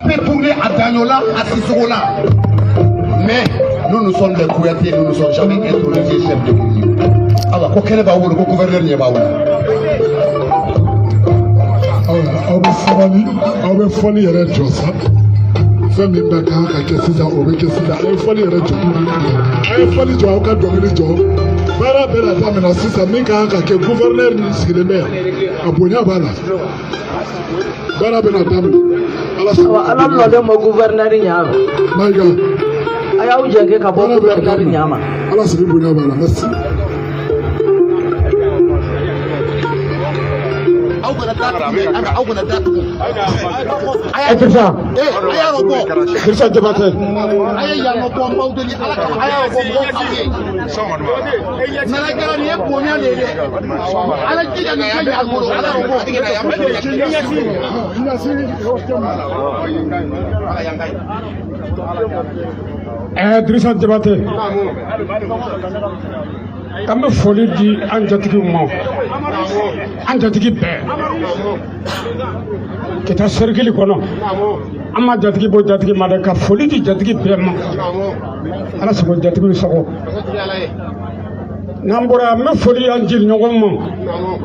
Pépouné à Dagnola, à Sissoula. Mais nous sommes des Kouyatés, nous ne sommes jamais intronisés chefs de cuisine. Alors, quel est le gouverneur n'est pas où? On va folie et réjosa. Femme est back à Kessida, au Kessida, et folie et réjosa. Et folie de Auka Dominico. Bara Bella Damina Sissa Mika, que gouverneur n'est le maire. À Bounia Bala. Bara Bella Damina. Alam no le mo gouverneur nyama. My God. Aya ujenge ka bo gouverneur nyama. Allah se Bounia Bala. Merci. Drissa Diabaté kama foli di an jatigi ma an jatigi bɛɛ kita serikili kɔnɔ an ma jatigi bɔ jatigi ma dɛ ka foli di jatigi bɛɛ ma ala sago jatigi sago n'an bɔra an bɛ foli an jeli ɲɔgɔn ma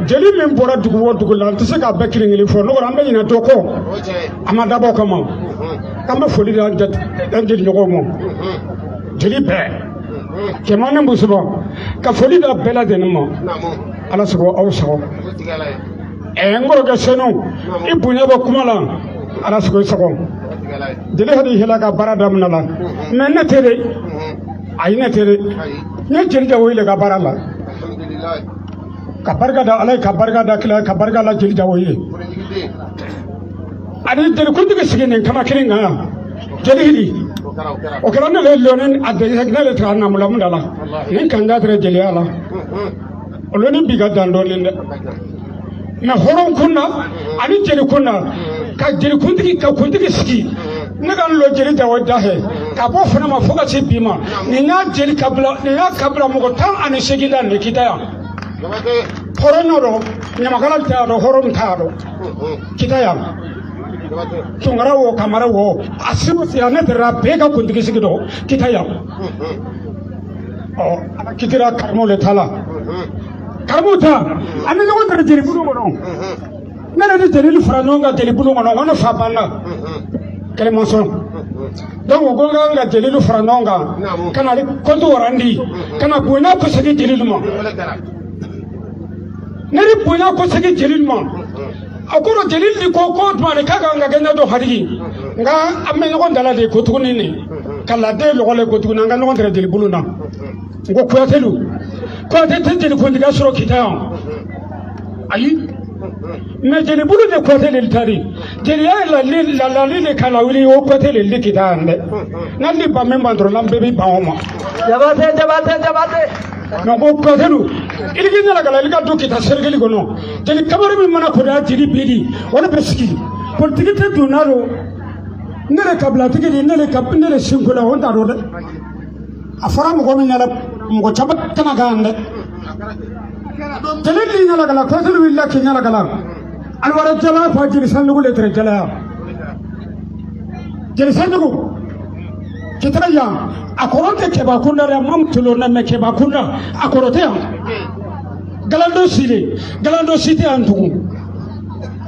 jeli min bɔra dugu o dugu la an tɛ se k'a bɛɛ kelen kelen fɔ n'o an bɛ ɲinɛ dɔ kɔ an ma dabɔ kama an bɛ foli di an jeli ɲɔgɔn ma jeli bɛɛ cɛman ni musoman ka foli da bɛɛ lajɛlen ma ala sago aw sago n kɔrɔkɛ senu i bonya bɛ kuma la ala sago sago jeli hali hela ka baara daminɛ la mɛ ne tɛ de ayi ne tɛ de n ye jeli jawo ile ka baara la ka barika da ala ye ka barika da kila ka barika la jeli jawo ye ani jeli kuntigi sigi nin kama kelen kan yan jeli hili o kɛra ne le lɔni a dɛsɛ ne le taga namulamu da la ni kan da tere jeliya la o lɔni bi ka dan dɔɔnin dɛ mɛ hɔrɔn kun na ani jeli kun na ka jeli kuntigi ka kuntigi sigi ne ka lɔ jeli jawo dafɛ ka bɔ fana ma fo ka se bi ma nin y'a jeli kabila nin y'a kabila mɔgɔ 18 da nin kita yan hɔrɔn y'o dɔn ɲamakala t'a dɔn hɔrɔn t'a dɔn kita yan Tungara wo kamara wo asimu siane tera bega kuntigi sigi do kita ya kitira karmo le thala karmo ta ane no tere jeri bulu ngono nana de jeri lu frano nga jeri bulu ngono wana fa bana kele monson donc go nga jeri lu frano nga kana le konto warandi kana buena ko sigi jeri lu ma nari buena ko sigi jeri lu ma akoro jeli di ko tuma kaga nga ganya do harigi nga amme no ndala de ko tuguni ni kala de lo le ko tuguna nga no ndere jeli buluna ngo kwatelu ko te jeli ko ndiga soro kita ayi me jeli bulu de ko tele tari jeli ya la le kala wili o ko tele le kita ande nandi ba memba ndro lambe bi ba oma jabate non ko kotelu iligi nyala kala ilga do kita sergeli gono jeli kamari min mana ko da jiri bidi wala beski politique te dunaro nele kabla tigi di nele kabnele singula honda do de afara mo gomi nyala mo chaba kana gande jeli nyala kala kotelu illa ki nyala kala alwara jala fa jiri sanlugu le tere jala jeli sanlugu kita ya akorote keba kunda ya mamtulo na me keba kunda akorote ya galando sile antugu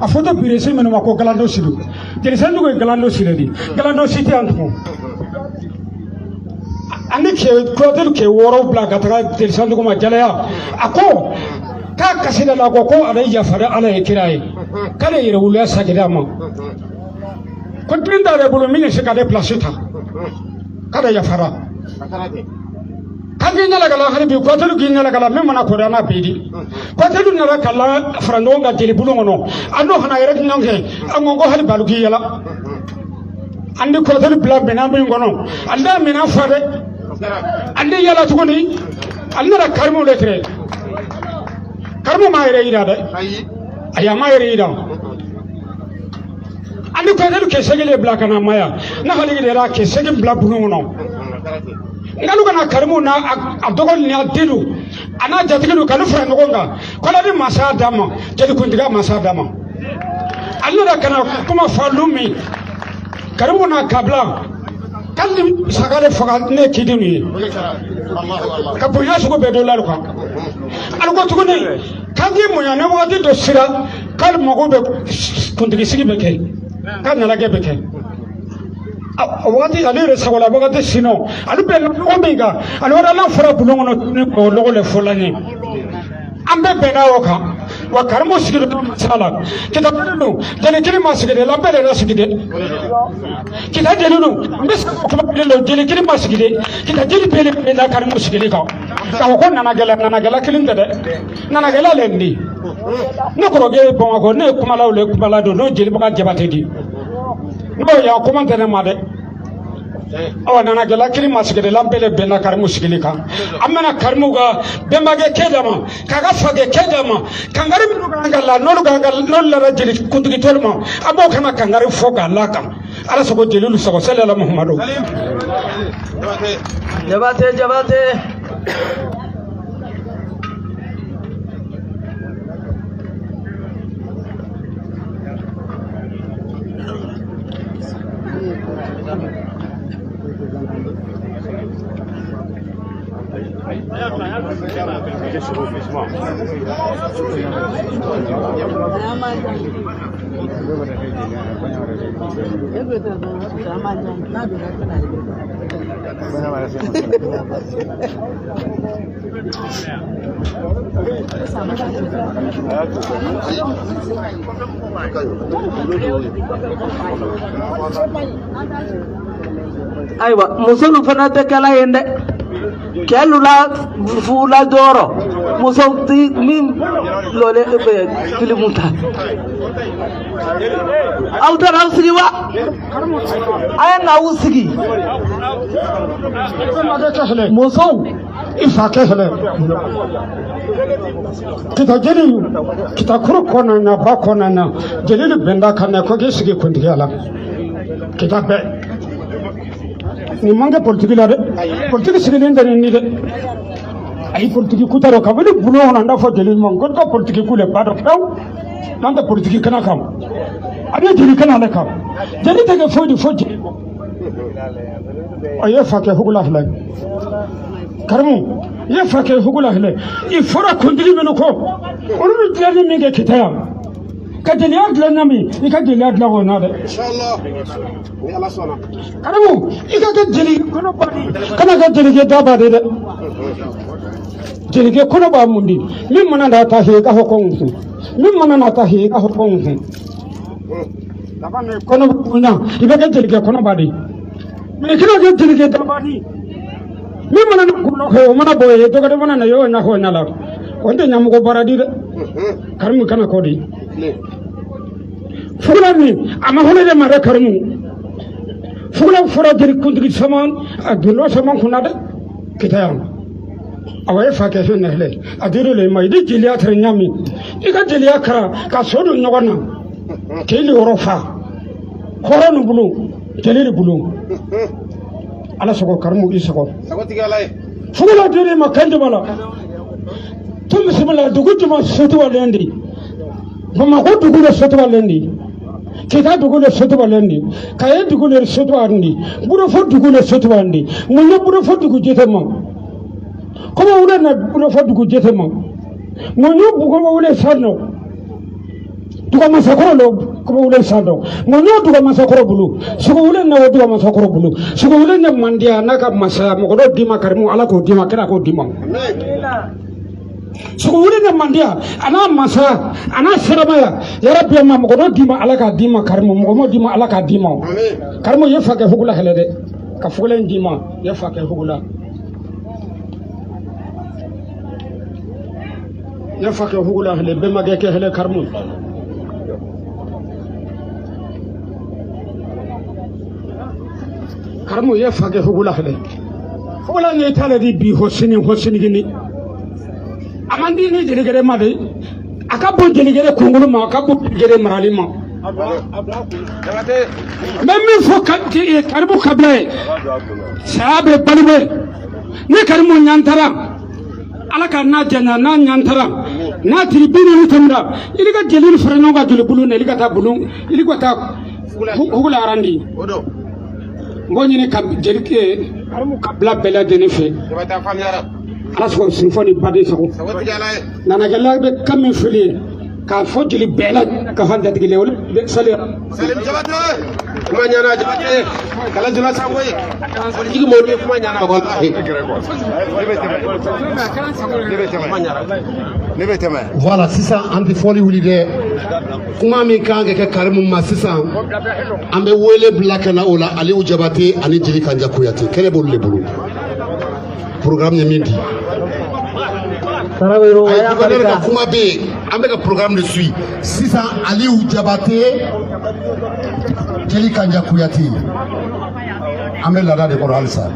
afoto birese meno mako galando silu jeri sandu ko galando sile di galando site antugu ande ke kotel ke woro bla gatra jeri sandu ko ma jalaya ako ka kasida la ko ada ya fara ala ekiraye kale yere wula sagida ma ko trinda re bulu mini se kade placeta kada ya fara kangi nyala kala hari bi kotelu gi nyala kala me mana ko dana bidi kotelu nyala kala frando nga jeli bulu ngono ando hana yere nyange angongo hari balugi yala andi kotelu bla bena be ngono anda mina fare andi yala tugoni anda karmo letre karmo ma yere ida de aya ma yere ida andi kotelu ke segele bla kana maya na hali de ra ke segem bla bulu ngono ngalu kana karmu na adogol ni adilu ana jatigilu kanu fra ngoga kola di masa dama jadi kundiga masa dama allura kana kuma falumi karimuna kabla kalli sagale faga ne kidini ka bonya sugo be dollar ko algo tuguni kangi munya ne wadi do sira kal mago be kuntigi sigi be ke kan na lage be ke wadi ale resawala bagate sino alu be omega alu wala la fura bulongo no ko logo le folani ambe be na oka wa karmo sigide sala kita belu jeli kiri masigide la bele na sigide kita jeli no mbes ko bele jeli kiri masigide kita jeli bele la karmo sigide ka ko nana gela kilin de nana gela lendi ne ko ge bon ko ne kuma lawle kuma la do no jeli baka jabate di no ya kuma tane ma de awa nana gela kiri masigide la bele be na karmo sigide ka amana karmo ga bembage kedama kaga fage kedama kangari mi gangala nolu gangala nolu la jeli kundugi tolma abo kana kangari foga laka ala sogo jelilu sogo sallallahu muhammadu jabate aywa musolu fana te kala yende kelula fula doro muso ti min lole be kilimuta awtara usigi wa aya na usigi muso ifa kesle kita jeli kita kuru kona na ba kona na jeli benda kana ko gesigi kundigala kita be ni manga politique la de politique sigilen de ni de ay politique kutaro ka bele bulo na nda fo jeli mon gon ko politique kule bado daw nanda politique kana kam abi jeli kana le kam jeli tege fo di fo jeli ay fa ke hugula hla karmu ye fa ke hugula hla il fora kondili meno ko onu jeli mi ge kitaya ka jeli adla nami ka jeli adla wona de inshallah ni ala sona karamu ika ka jeli kono bani kana ka jeli ke daba de jeli ke kono ba mundi min mana da ta he ka hokon min mana na ta he ka hokon dafa ne kono bunya ibe ka jeli ke kono ba de min kina ka jeli ke daba ni min mana na kono he mana boye to ka de mana na yo na ho na la onde nyamu ko baradi de karamu kana ko di fulani ama hole de mara karamu fulan fura jeri kuntigi saman adulo saman kunade kitayam awaye fake fe nehle adiro le mai di jeliya tar nyami iga jeliya kara ka sodu nyogona keli orofa koronu bulu jeliri bulu ala sogo karmu isoko sagotigalay fugula diri makandi bala tum bismillah dugu juma sotu walendi bama ko dugu le sotu walendi kita dugule sotu walendi kaye dugule sotu wandi buro fo dugule sotu wandi munyo buro fo dugu jetema koma wule na buro fo dugu jetema munyo bugo wule sano duga masakoro lo koma wule sano munyo duga masakoro bulu sugo wule na duga masakoro bulu sugo wule na mandia naka masaya mogodo dima karimu ala ko dima kera ko dima sugo wule na mandia ana masa ana seramaya ya rabbi ma mogodo dima ala ka dima karimu mogomo dima ala ka dima karimu yefa ke hugula helede ka fugula dima yefa ke hugula yefa ke hugula hele be mage ke hele karimu karimu yefa ke hugula hele hugula ne tale di bi hosini gini amandi ni jeligere made akabo jeligere kungulu ma akabo jeligere marali ma même fo kanti e karbu kabla sabe balbe ne karmu nyantara alaka na jana na nyantara na tribune ni tumda iliga jelil freno ga julu bulu ne iliga ta bulu iliga ta hugula arandi ngonyine kam jelike kabla bela denefe ala so sinfoni bade sago nana galla be kam fili ka fojli bela ka handa digile wol be salim jabate kuma nyana jabate kala jula sangoy jigi modbe kuma nyana ko voilà sisan an tɛ fɔli wuli dɛ kuma min kan ka kɛ karimu ma sisan an bɛ wele bila ka na o la Aliyu Jabate ani Jeli Kanja Kuyate kɛlɛ b'olu de bolo programme ye min di gouverneur ka kuma bɛ yen an bɛ ka programme de suit sisan Aliyu Jabate Jeli Kanja Kuyate an bɛ laada de kɔrɔ halisa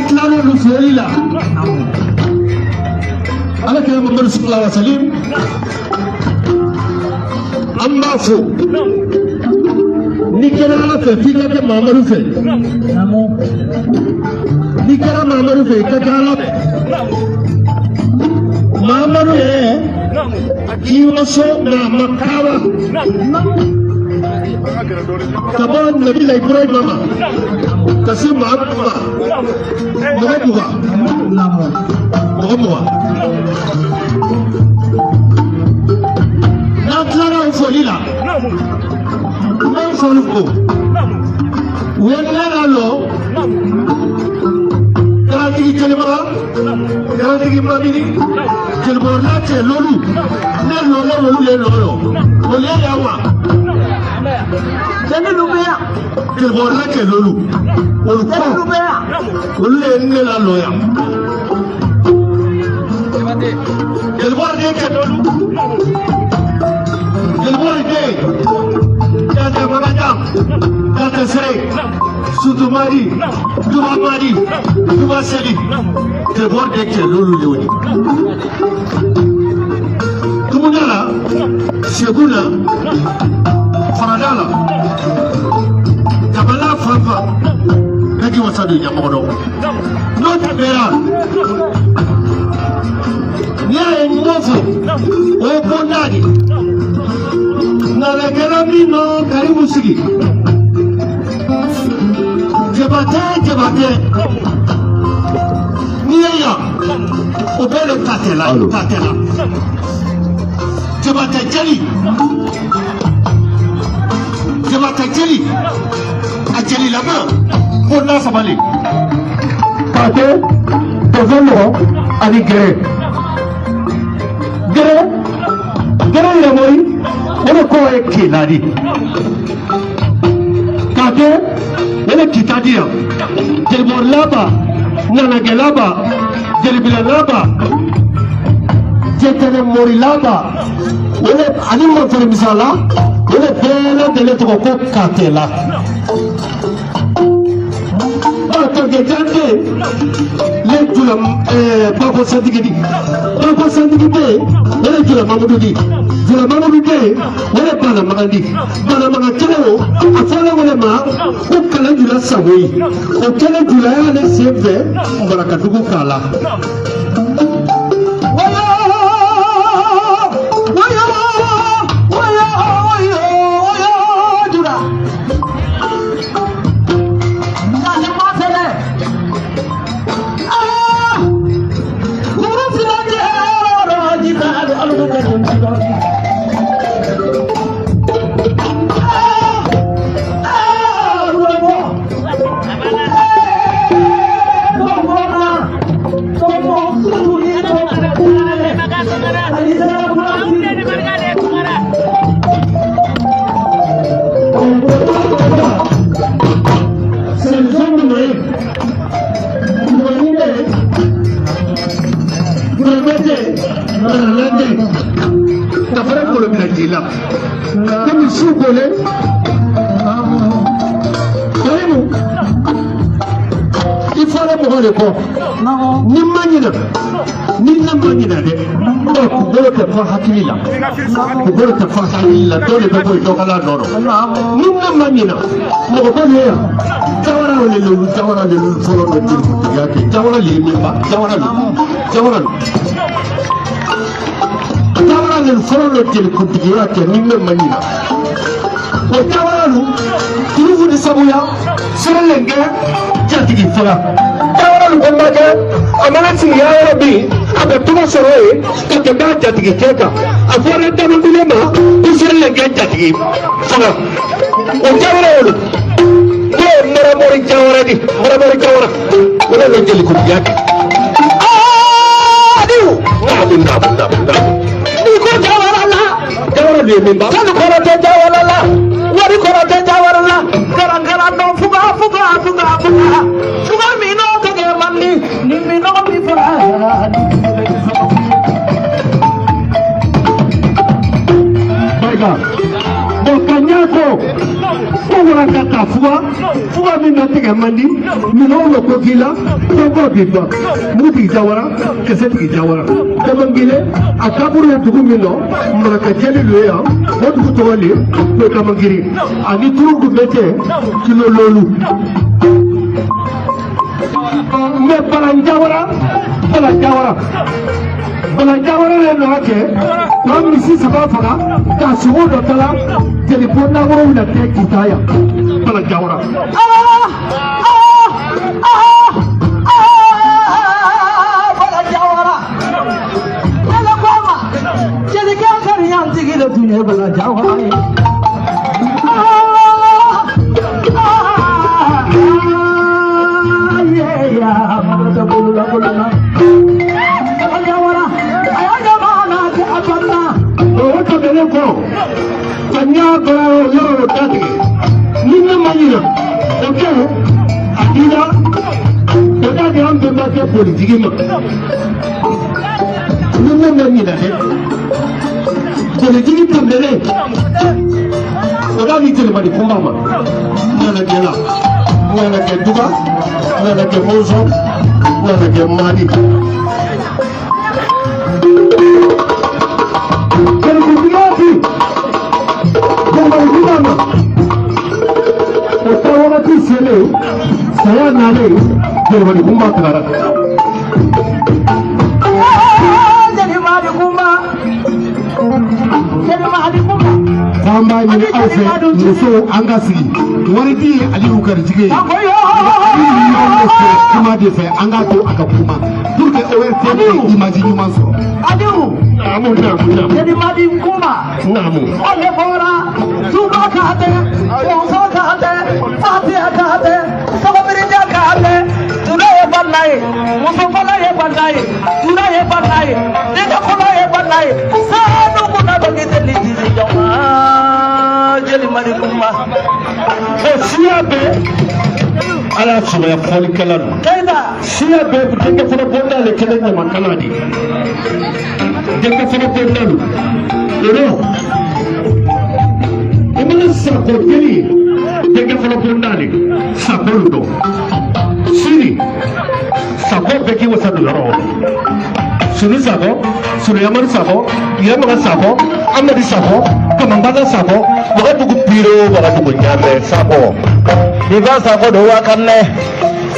kilalo lu foli la ala kira Muhammad sallallahu alaihi wasallam amma fo ni kira ala fe fi ka Muhammad fe ni kira Muhammad fe ka ala Muhammad kiwaso na makawa kaban nabi la Ibrahim mama kasi Muhammad Muhammad na clara folila na foluko wala lo garanti kelma garanti mabini kelma la te lolu ne lolu le lolu ole yawa tene lubea kelma la te lolu olu ko lubea olu le ne la loya kelma de ke lolu kelma de kata babajam kata sere Soutoumari, Toumamari, Toumaseli, te voir dès que l'eau est Toumounala, Seguna, Faradala, Kabala Fafa, Naki Wasadu Yamodo, Notre Béa, Nia et Mofo, O Bonadi, Nalagamino, Karimusiki. Jebate Niya Obele Tatela Jebate Jeli Ajeli là-bas pour la Sabali Tate Tozolo Ali Gere le moi on est quoi qui l'a dit Tate ele kitadia jelbor laba nana gelaba jelbila laba jetene mori laba ele animo fer misala ele pele dele to ko katela to gejande le tulam bako sandigidi ele tulam mamududi jula mamududi ele bana magandi bana magatelo afala wala ma ko kala jula sawi ko kala jula ne sebe baraka dugu kala Comme sous volet, il faut aller pour le corps. Ni manina, ni la manina de. Donc, vous voulez que faire hakilila. Vous voulez que faire hakilila. Dans les peuples, ils ont la noro. Ni la manina. Vous voulez Jawara le follow the team. Jawara limba. Jawara. Jawara le follow the team. Kupigira ke ni la manina. Jawara lu. Turufu di sabuya. Serelenge. Jatigi fola. Jawara lu kombaje. Amana singa Arabi. Abe tuma soroe. Kakenda jatigi keka. Afore tamu kulema. Serelenge jatigi fola. Jawara lu. Meramori Jawara. Wala lo jeli ko yake. Diu. Nabu. Ni ko Jawara la. Jawara le mimba. Kanu ko te Jawara la. Wari ko te Jawara la. Garangara no fuga. Fuga mi no to ge mandi. Ni mi no mi fuga. My God. Bokanyako, Kaka Fuga Minotega Mandi, Mino Kokila, Toko Biba, Muti Jawara, Kaseti Jawara, Kamangile, Akaburu Tugumino, Marakajeli Lea, what to Toli, Kamangiri, Anitu Gubete, Kilolu. Me Palanjawara, Palanjawara Lake, one Mrs. Bafara, Kasuo Dotala, Telephone number with a tech tire, Palanjawara. Palanjawara. Alabama, Jellican Young Tigil to never Jawara. Saya nale, jadi mari kumba tegara. Jadi mari kumba. Kamba ini ase muso angasi. Wariti ali ukarjige. Kuma dese angato akakuma. Turke ORT imagine manso. Adiu. Namu. Jadi mari kumba. Namu. Oleh bora, tuba kahate, onso kahate, fatia kahate, sabirija kahate. Tunai banai, muso banai banai, tunai banai, deka banai banai. Sanu kuna bagi teliti sejauh. Jadi mari kumba. Siabe ala suya foli kalan. Kaina. Siabe deke fona bonda le kelen ma kaladi. Deke fona bonda lu. Lolo. Imana sako yeli. Deke fona bonda le. Sako lu. Siri. Sako beki wasadu loro. Sunu sako, sunu yaman sako, yamana sako, amadi sako, kamambana sako, wakatu kupiro, wakatu kunyame sako. Diva sako doa kanne.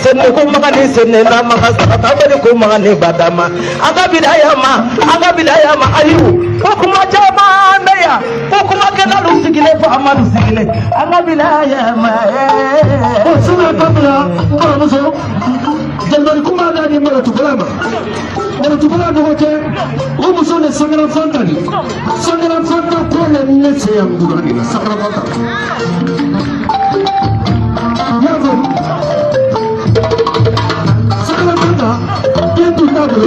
Senne kumagani senne nama hasata tabari kumagani badama. Aga bidayama ayu. Hukuma jama naya. Hukuma kena lusigile fa amadu sigile. Aga bidayama. Sunu tabla, muso. Jalbari kumada ni mara tukulama. Mara tukulama hoke. Umuso ne sangara fanta ni. Sangara fanta kone nese yang durani na sangara fanta. Yavo. Sangara fanta. Yentu tabu.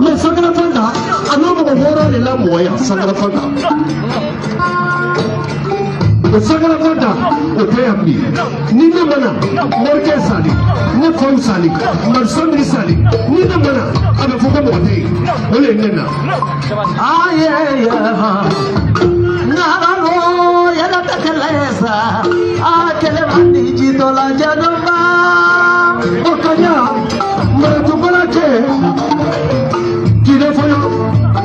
Ne sangara fanta. Anomo hora le la moya sangara fanta. Sangara fanta. Ote amni. Nina mana. Morke sali. Ne fon sali. Marsandri sali. Nina mana. Ada fuka mote. Ole nena. Aye Narano yana takalesa. Akele mandi jitola janoma. Okanya. Maratubala ke. Kide foyo.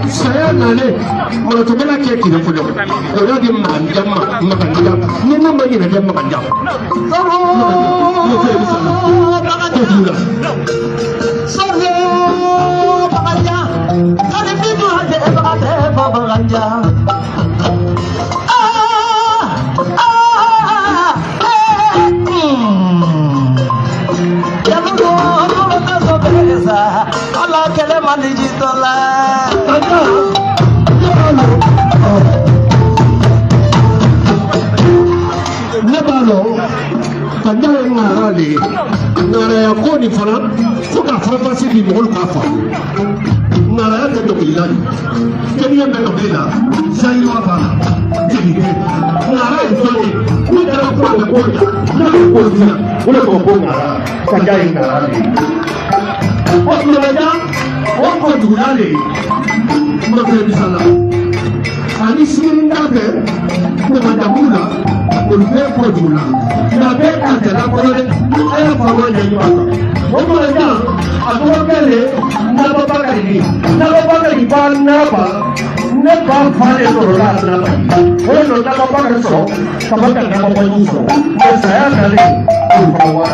Saya nale. Maratubala ke kide foyo. Oya di manjama. Makanjam. Nina magi na jam makanjam. Sorry, baganja. Kali bidu aja baganja. Ya mudo mudo sobeza. Allah kele mandi jitola. Nebalo. Kanya ngarali. Nara ya koni fana. Fuka farfasi di mol kafa. Nara ya kendo bilani. Kenya mbele bila. Sayi wafana. Jadi. Nara ya soni. Nara kwa ngoja. Nara kwa zina. Ule kwa nara. Kanya ngarali. Waktu aja. Waktu dulale. Maka bisala. Ani sirin kafe. kuma da mula kun fe ko dula na be ka ta la ko ne ay fa mo ne ba ko mo da a ko kale na ba ba ka ni ba na ba ne ba fa ne ko la na ba ko no da ba ba ka so ka ba ka na ba ni so ne sa ya ka ni ko ba wa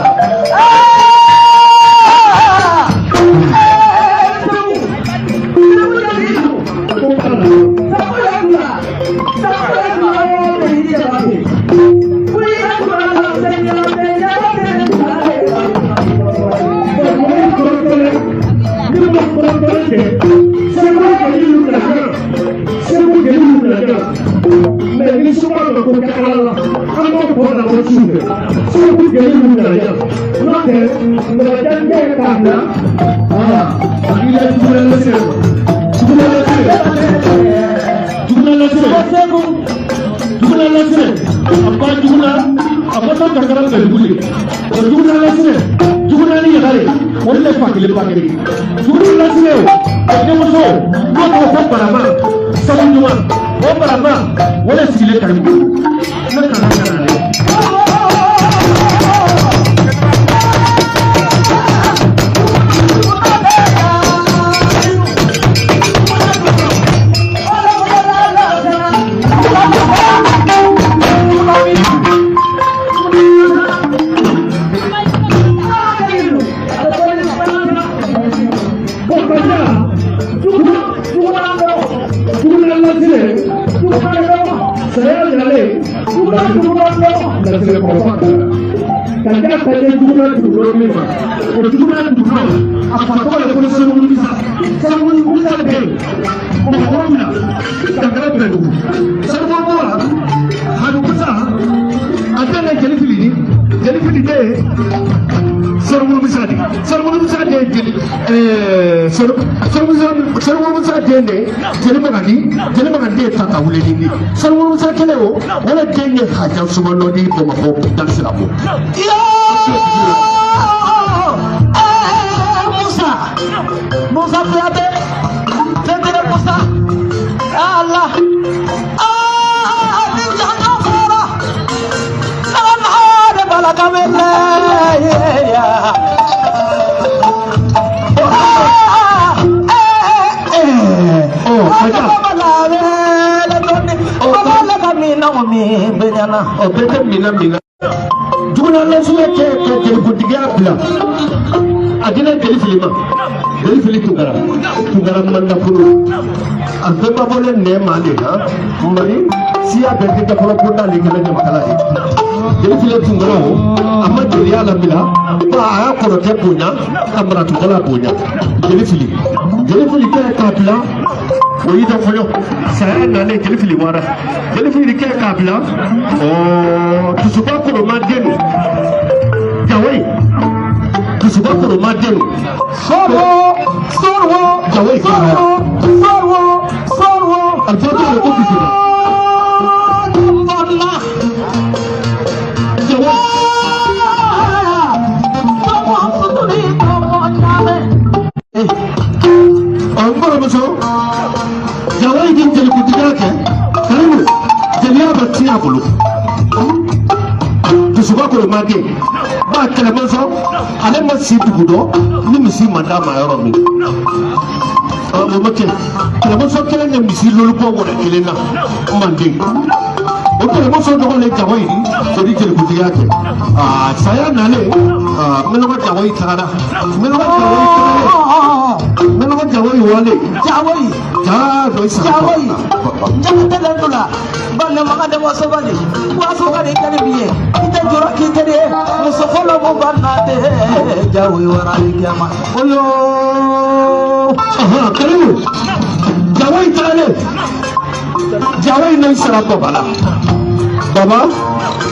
Baba,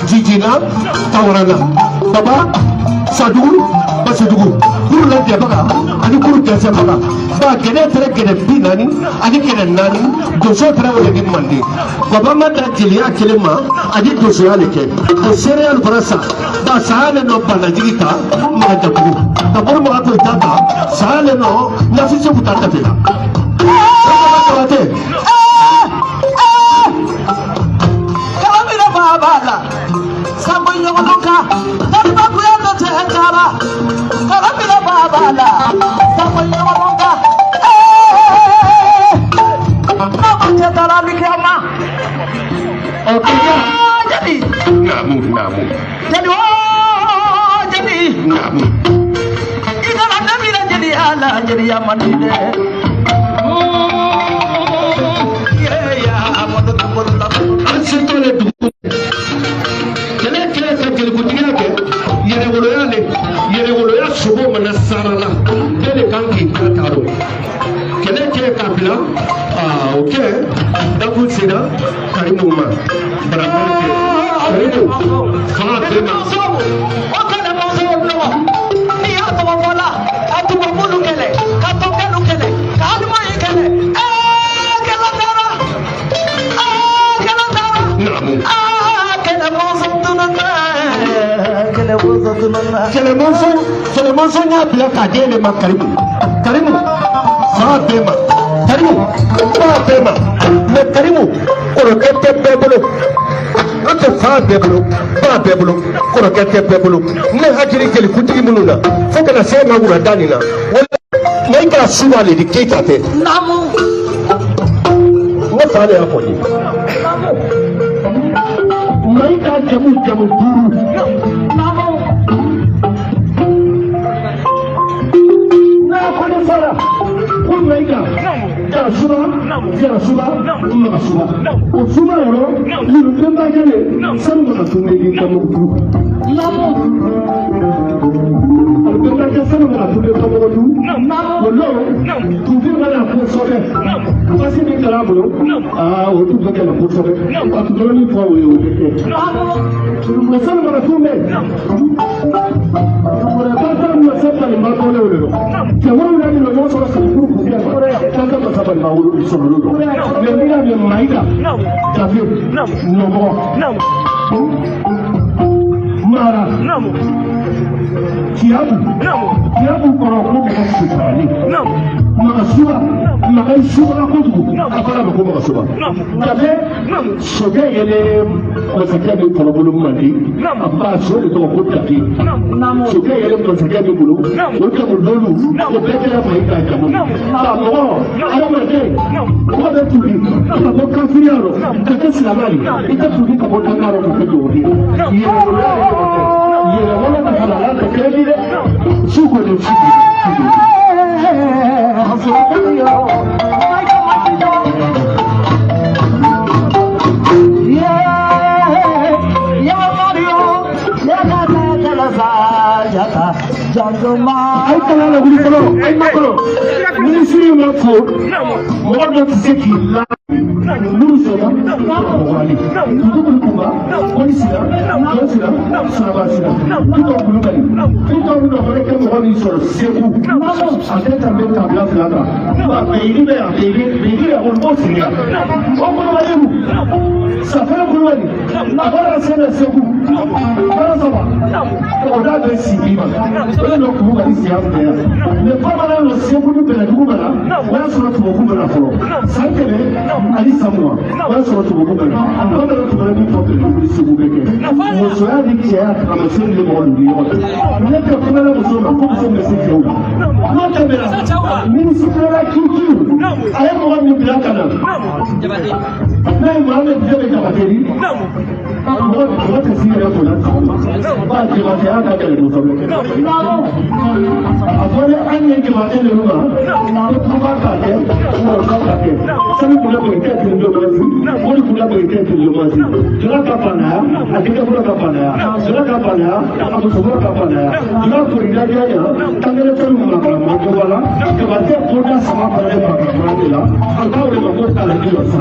Jijina, Tawarana, Baba, Sadou, Basadougou, Guru Lantia Baga, and Guru Tansa Baga, Ba Genetra get a Pinani, and get a Nani, Doso travel in Monday. Baba Mata Jilia Kilima, and it was reality. The cereal brasa, the Salano Panagita, Mataku, the Burma Tata, Salano, Nafisa Putata. bala sama yamalonga nama cetara mikirama oke ya jadi namu jadi jadi namu ikala nabila jadi ala jadi yamanide ya amadu tumbulla ansito le du kele ka kele kutiya ke yere wolo ya sobo mana sarala kele kanki kataro kele ke kapila ok dafu sida karimu ma barabake karimu fa tema okana maso no ni ato wala atu bulu kele kato kele kalma kele kala dara namu Selemonso nya bila kadele ma karimu fa tema me karimu oro kete bebolo ante fa bebolo oro kete bebolo ne hakiri kele kutigi mununa fo kana se ma wura danina wala mai kala suwa le di keta te namu ne fa le akoni mai ka jamu duru namu na kone fara kun mai ka ya suba o suba yoro ni rumba gele sanu na tunne di kamu namu albenda ka sanu na tunne kamu du wala tu fi mala ko sobe kasi ni kala bolo o tu fa kala ko sobe o tu do ni fa o yo de mo sanu na tunne ora ta ta mo sepa ni ma ko le o ke wala ni lo so sa ku ku ya kaka ma saba na wulu so lo le mira ni maida ta fi no mo mara kiabu koro ko ka sitani masuba magai suba ko tu akora ko masuba tabe soge yele ko sakya ko bulu mandi abba so le to ko taki soge yele ko sakya ko bulu ko ka bulu ko pete ya mai ka ka bulu ta mo ara mo de ko de tu di ko ka firiaro ka ka silamali ita tu di ko ko ngaro ko ke do di yele wala ka halala ka kredile suko de suko ay kala la wuli kolo ay makolo ministry ma ko mo do tseki la nuru soma wali tutu kuma wali sila sabasila tutu kulubali tutu ndo ko mo wali so seku ateta mbeta bla bla ba beiri ya on bosiya o ko wali mu safara kulubali abara sena seku bara saba o da be sibiba o no ko wali siya ne pama no seku ni bela dugumala wala so to dugumala folo sankele ali samwa wala so to dugumala wala to bela ni foto ni seku beke mo so ya di ya kama sen le mo ndi yo ne ko ko na mo so na ko so me se yo no te bela ministre la culture ay mo ni bila kana na mo ne de ka bateri mo ko si ya ko la ba ke ba ya ka ke mo so afore anye ke ba ele ruba ko ba ka ke ko ka ke sami kula ko ke ke ndo mazi ko kula ko ke ke ndo mazi jura ka pana akita kula ka pana jura ka pana abu subra ka pana jura ko ida dia ya tangere taru ma ka ma ko wala ke ba te ko da sama pare ma ka ma de la ka ko le ko ta le di sa